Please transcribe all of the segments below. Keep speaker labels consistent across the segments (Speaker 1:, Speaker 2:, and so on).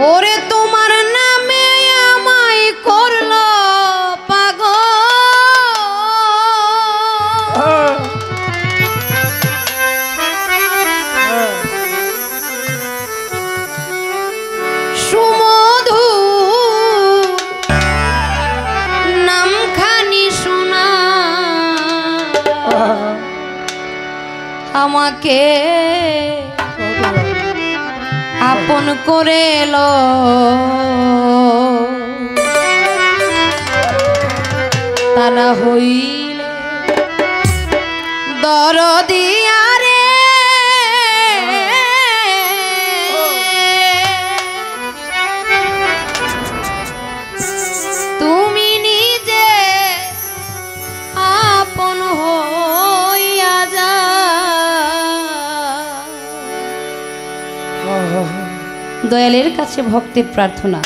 Speaker 1: ওরে তোমার নামে আমায় করলো পাগল সুমধু নামখানি শোনা আমাকে আপন করে লো তা না হইলে দরদিয়া রে তুমি নিজে আপন হইয়া যা দয়ালের কাছে ভক্তের প্রার্থনা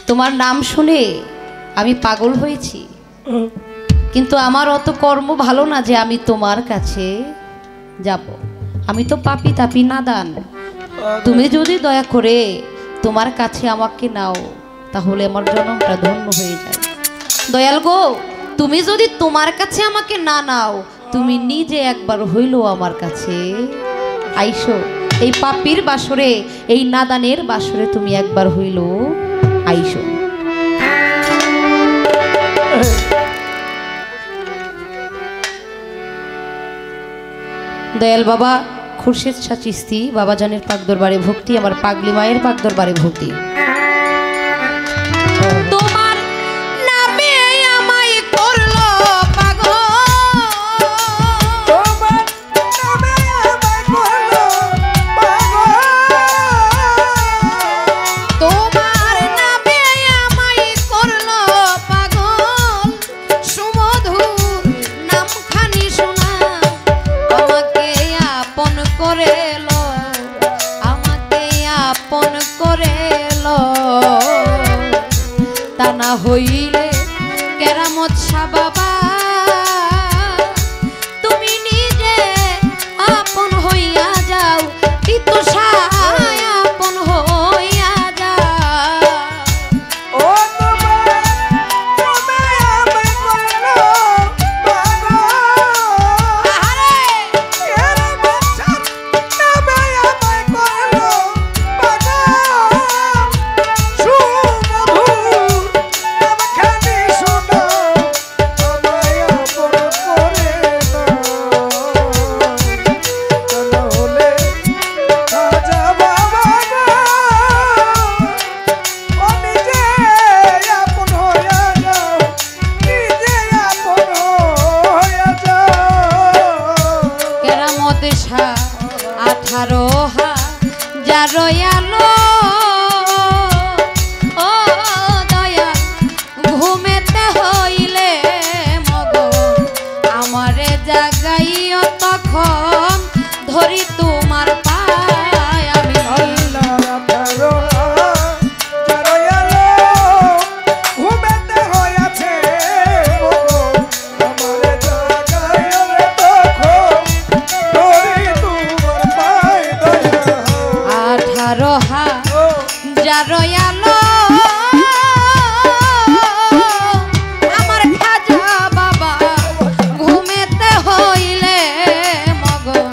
Speaker 1: তোমার নাম শুনে আমি পাগল হয়েছি কিন্তু আমার অত কর্ম ভালো না যে আমি তোমার কাছে যাব আমি তো পাপী তাপী নাদান তুমি যদি দয়া করে তোমার কাছে আমাকে নাও তাহলে আমার জন্মটা ধন্য হয়ে যায় দয়াল গো তুমি যদি তোমার কাছে আমাকে না নাও তুমি নিজে একবার হইলো আমার কাছে আইসো এই পাপীর বাসরে এই নাদানের বাসরে তুমি একবার হইল আইসো দয়াল বাবা খুরশেদ শাহ চিশতি বাবাজানের পাক দরবারে ভক্তি আমার পাগলি মায়ের পাক দরবারে ভক্তি হইলে কেরামত শাহ বাবা তুমি নিজে আপন হইয়া যাও তিত শাহ আপন হইয়া যাও ও রয়ালো ও দয়াল ঘুমেতে হইলে মগন আমারে জাগাইও তখন ধরি তোমার পায় আমি রয়ালো আমার খাজা বাবা ঘুমেতে হইলে মগন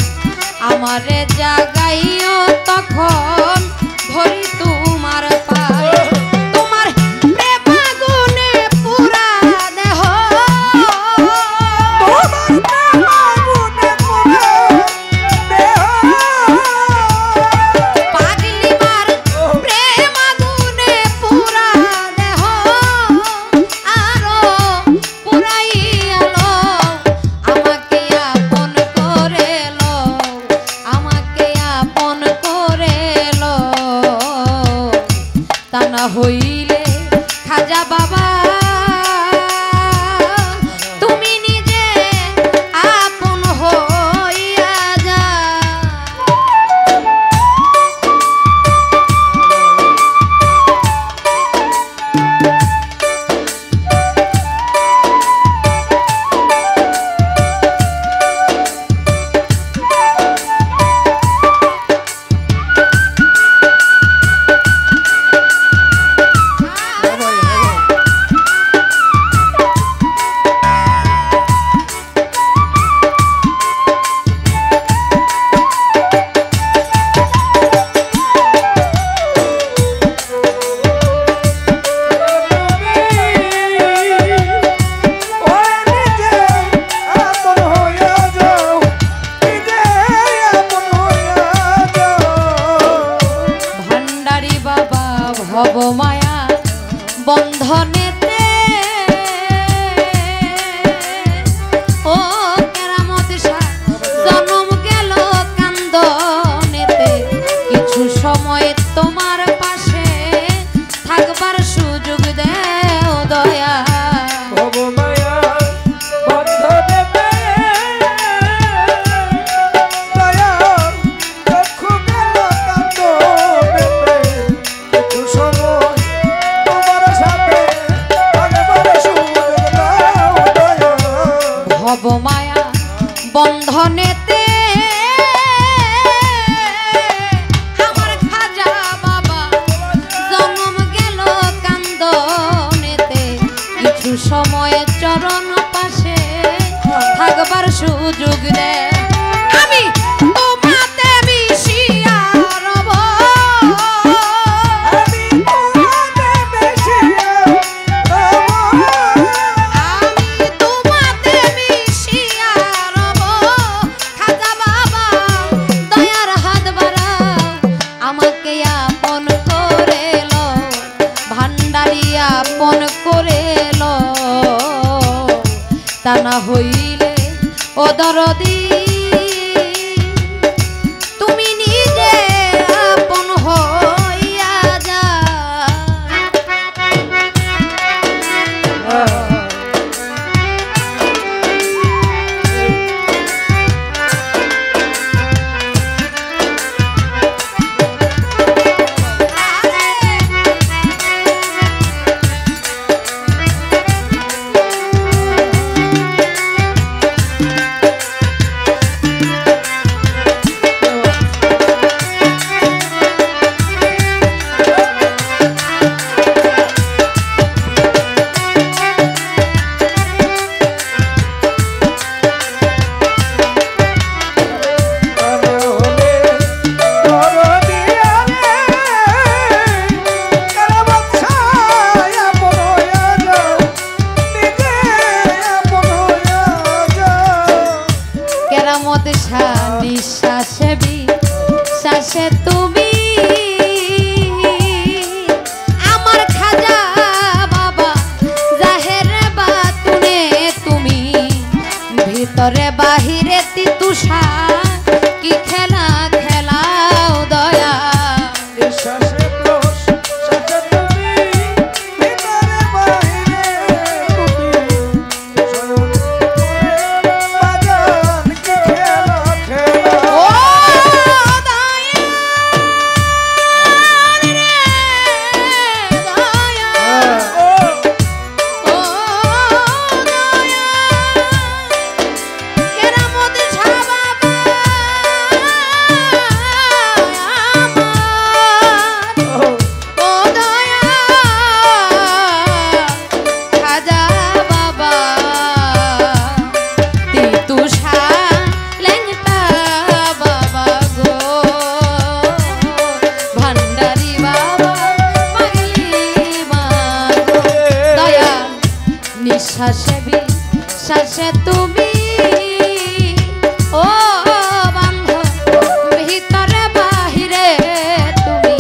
Speaker 1: আমারে জাগাইও তখন ধরি তোমার পায় তোমার প্রেম আগুনে পুরা দেহ হইলে খাজা বাবা তুমি নিজে আপন হইয়া যা ভব মায়া বন্ধনেতে ও কেরামত শাহ জনম গেল কান্দনেতে কিছু সময় তোমার পাশে থাকবার সুযোগ দেও দয়া
Speaker 2: ভব মায়া বন্ধনেতে দয়া চক্ষু গেল কান্দনেতে কিছু সময় তোমার সাথে থাকবার সুযোগ দাও দয়া
Speaker 1: ভব মায়া বন্ধনেতে আমার খাজা বাবা জন্ম গেল কান্দনেতে কিছু সময় চরণ পাশে থাকবার সুযোগ দেয় আমি তোমাতে মিশিয়া রব
Speaker 2: আমি তোমাতে মিশিয়া রব
Speaker 1: আমি তোমাতে মিশিয়া রব খাজা বাবা দয়ার হাত বাড়াও আমাকে আপন করে লো ভান্ডারি আপন করে লো তা না হইলে ও দরদি তুমি নিজে আপন হইয়া যা কেরামত শাহ নিঃশ্বাসে বিশ্বাসে তুমি আমার খাজা বাবা জাহের বাতুনে তুমি ভিতরে বাহিরে তিতুষা কি খেলা খেলাও দয়া
Speaker 2: নিঃশ্বাসে প্রশ্বাসে তুমি ভিতরে বাহিরে তুমি বাজান কি খেলা খেলা
Speaker 1: ও দয়া রে দয়া ও দয়া কেরামত শাহ বাবা আমার ও দয়া খাজা বাবা তিতুষা লেংটা বাবা গো ভান্ডারি বাবা পাগলি মা গো দয়া নিঃশ্বাসে বিশ্বাসে তুমি ও বান্ধব ভিতরে বাহিরে তুমি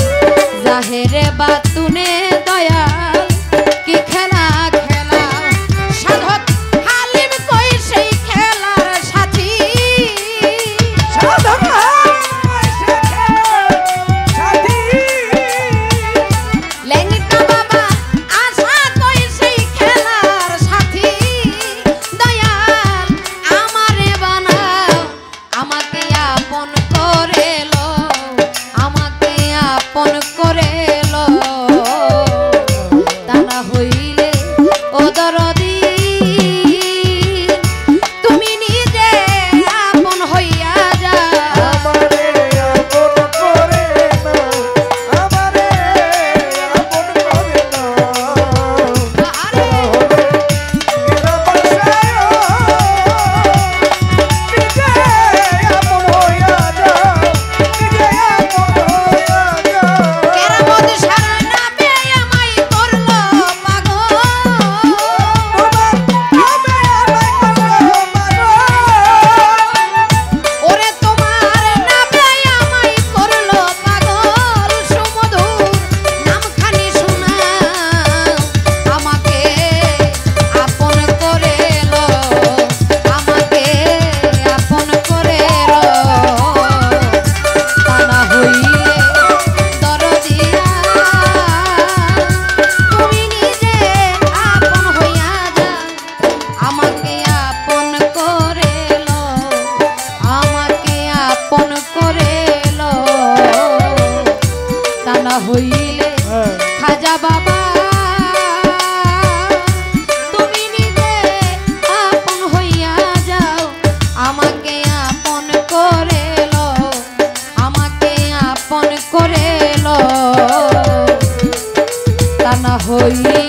Speaker 1: জাহেরে বাতুনে দয়া কি খেলা খেলা সাধক হালিম কই সেই খেলার সাথী
Speaker 2: সাধন এসে সাথী
Speaker 1: লেংটা বাবা আশা কই সেই খেলার সাথী দয়াল আমারে বানাও আমাকে আপন করে লো আমাকে আপন করে লো তা না হইলে ও দরদি তুমি নিজে আপন হইয়া যা
Speaker 2: আমারে আপন করে নাও আমারে আপন করে নাও
Speaker 1: আরে
Speaker 2: এরা বসায় নিজে আপন হইয়া যাও নিজে আপন হইয়া যাও
Speaker 1: না হইলে খাজা বাবা তুমি নিজে আপন হইয়া যাও, আমাকে আপন করে লো, আমাকে আপন করে লো, তা না হইলে